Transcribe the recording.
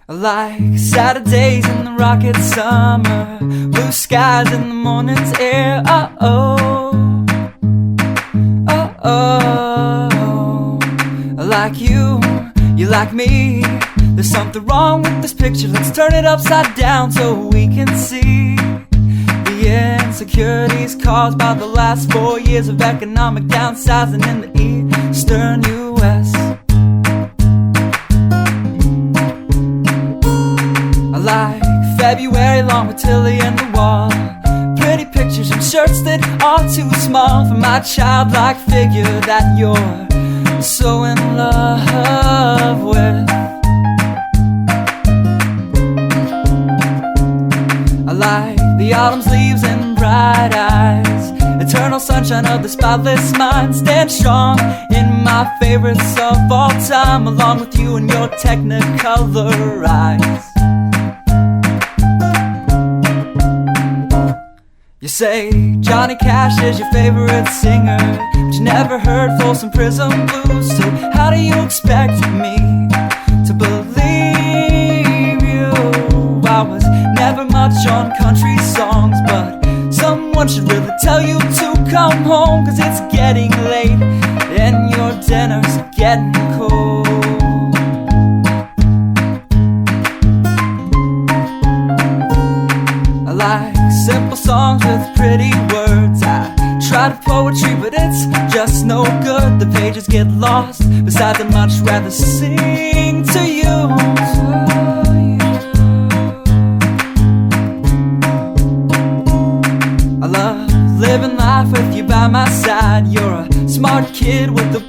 I like Saturdays in the rocket summer, blue skies in the morning's air. Oh-oh, oh-oh. I like you, you like me. There's something wrong with this picture. Let's turn it upside down so we can see the insecurities caused by the last 4 years of economic downsizing in the eastern U.S. I like February long with Tilly and the wall, pretty pictures and shirts that are too small for my childlike figure that you're so in love with. I like the autumn's leaves and bright eyes, eternal sunshine of the spotless mind. Stand strong in my favorites of all time, along with you and your technicolor eyes. You say Johnny Cash is your favorite singer, but you never heard Folsom Prison Blues. So how do you expect me to believe you? I was never much on country songs, but someone should really tell you to come home, 'cause it's getting late and your dinner's getting cold. I like simple songs with pretty words. I try to poetry, but it's just no good. The pages get lost. Besides, I'd much rather sing to you. I love living life with you by my side. You're a smart kid with a